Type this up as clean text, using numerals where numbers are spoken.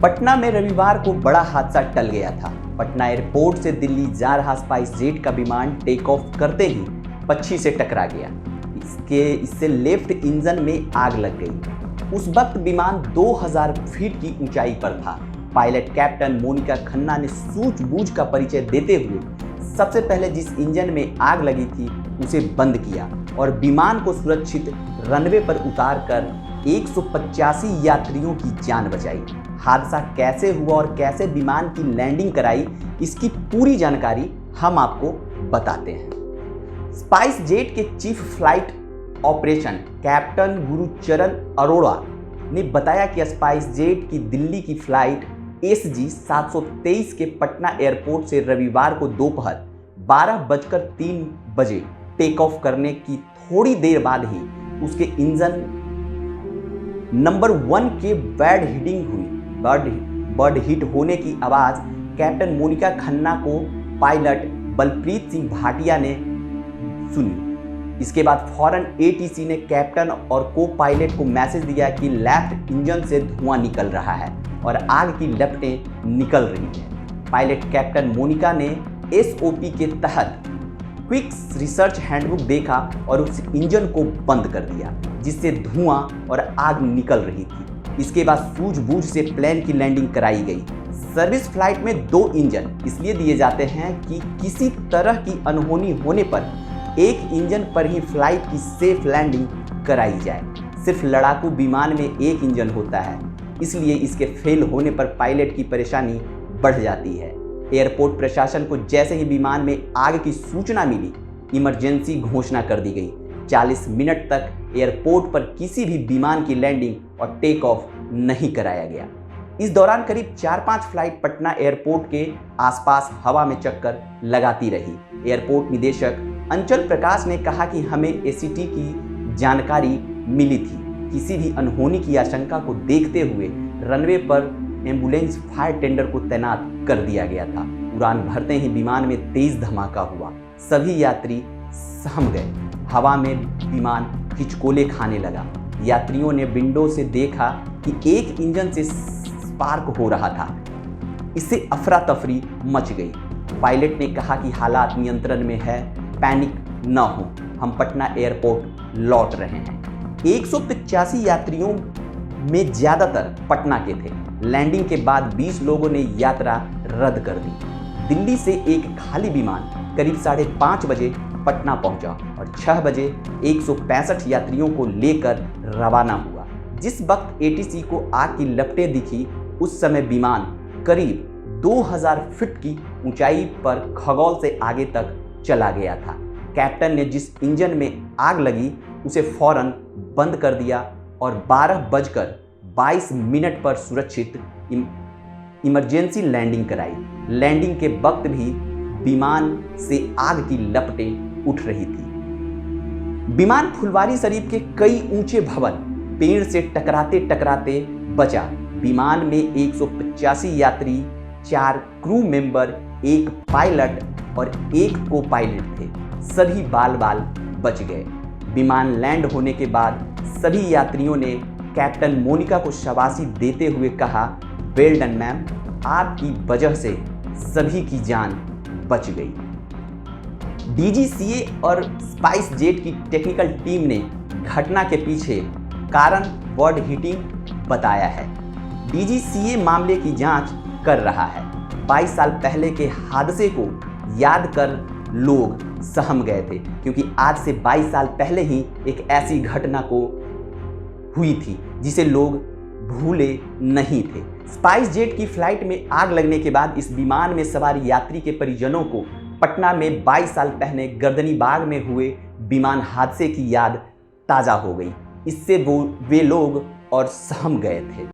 पटना में रविवार को बड़ा हादसा टल गया था। पटना एयरपोर्ट से दिल्ली जा रहा स्पाइस जेट का विमान टेक ऑफ करते ही पक्षी से टकरा गया। इससे लेफ्ट इंजन में आग लग गई। उस वक्त विमान 2000 फीट की ऊंचाई पर था। पायलट कैप्टन मोनिका खन्ना ने सूझबूझ का परिचय देते हुए सबसे पहले जिस इंजन में आग लगी थी उसे बंद किया और विमान को सुरक्षित रनवे पर उतारकर 185 यात्रियों की जान बचाई। हादसा कैसे हुआ और कैसे विमान की लैंडिंग कराई, इसकी पूरी जानकारी हम आपको बताते हैं। स्पाइस जेट के chief flight operation captain Gurcharan Arora ने बताया कि स्पाइस जेट की दिल्ली की फ्लाइट SG 723 के पटना एयरपोर्ट से रविवार को दोपहर 12:03 टेक ऑफ करने की थोड़ी देर बाद ही उसके इंजन नंबर 1 के बर्ड हिट होने की आवाज़ कैप्टन मोनिका खन्ना को पायलट बलप्रीत सिंह भाटिया ने सुनी। इसके बाद फौरन ATC ने कैप्टन और को पायलट को मैसेज दिया कि लेफ्ट इंजन से धुआं निकल रहा है और आग की लपटें निकल रही हैं। पायलट कैप्टन मोनिका ने SOP के तहत क्विक रिसर्च हैंडबुक देखा और उस इंजन को बंद कर दिया जिससे धुआं और आग निकल रही थी। इसके बाद सूझबूझ से प्लेन की लैंडिंग कराई गई। सर्विस फ्लाइट में 2 इंजन इसलिए दिए जाते हैं कि किसी तरह की अनहोनी होने पर एक इंजन पर ही फ्लाइट की सेफ लैंडिंग कराई जाए। सिर्फ लड़ाकू विमान में एक इंजन होता है, इसलिए इसके फेल होने पर पायलट की परेशानी बढ़ जाती है। एयरपोर्ट प्रशासन को जैसे ही विमान में आग की सूचना मिली, इमरजेंसी घोषणा कर दी गई। 40 मिनट तक एयरपोर्ट पर किसी भी विमान की लैंडिंग और टेक ऑफ नहीं कराया गया। इस दौरान करीब 4-5 फ्लाइट पटना एयरपोर्ट के आसपास हवा में चक्कर लगाती रही। एयरपोर्ट निदेशक अंचल प्रकाश ने कहा कि हमें ACT की जानकारी मिली थी। किसी भी अनहोनी की आशंका को देखते हुए रनवे पर एम्बुलेंस फायर टेंडर को तैनात कर दिया गया था। उड़ान भरते ही विमान में तेज धमाका हुआ। सभी यात्री सहम गए। हवा में विमान हिचकोले खाने लगा। यात्रियों ने विंडो से देखा कि एक इंजन से स्पार्क हो रहा था। इससे अफरा तफरी मच गई। पायलट ने कहा कि हालात नियंत्रण में है, पैनिक न हो, हम पटना एयरपोर्ट लौट रहे हैं। 185 यात्रियों में ज़्यादातर पटना के थे। लैंडिंग के बाद 20 लोगों ने यात्रा रद्द कर दी। दिल्ली से एक खाली विमान करीब 5:30 पटना पहुंचा और 6 बजे 165 यात्रियों को लेकर रवाना हुआ। जिस वक्त ATC को आग की लपटें दिखी, उस समय विमान करीब 2000 फीट की ऊंचाई पर खगोल से आगे तक चला गया था। कैप्टन ने जिस इंजन में आग लगी उसे फौरन बंद कर दिया और 12:22 पर सुरक्षित इमरजेंसी लैंडिंग कराई। लैंडिंग के वक्त भी विमान से आग की लपटें उठ रही थी। विमान फुलवारी शरीफ के कई ऊंचे भवन पेड़ से टकराते टकराते बचा। विमान में 185 यात्री, 4 क्रू मेंबर, 1 पायलट और 1 को पायलट थे। सभी बाल बच गए। विमान लैंड होने के बाद सभी यात्रियों ने कैप्टन मोनिका को शाबाशी देते हुए कहा, वेल डन मैम, आपकी वजह से सभी की जान बच गई। DGCA और स्पाइस जेट की टेक्निकल टीम ने घटना के पीछे कारण बर्ड हिटिंग बताया है। DGCA मामले की जांच कर रहा है। 22 साल पहले के हादसे को याद कर लोग सहम गए थे, क्योंकि आज से 22 साल पहले ही एक ऐसी घटना को हुई थी जिसे लोग भूले नहीं थे। स्पाइस जेट की फ्लाइट में आग लगने के बाद इस विमान में सवार यात्री के परिजनों को पटना में 22 साल पहले गर्दनीबाग में हुए विमान हादसे की याद ताज़ा हो गई। इससे वे लोग और सहम गए थे।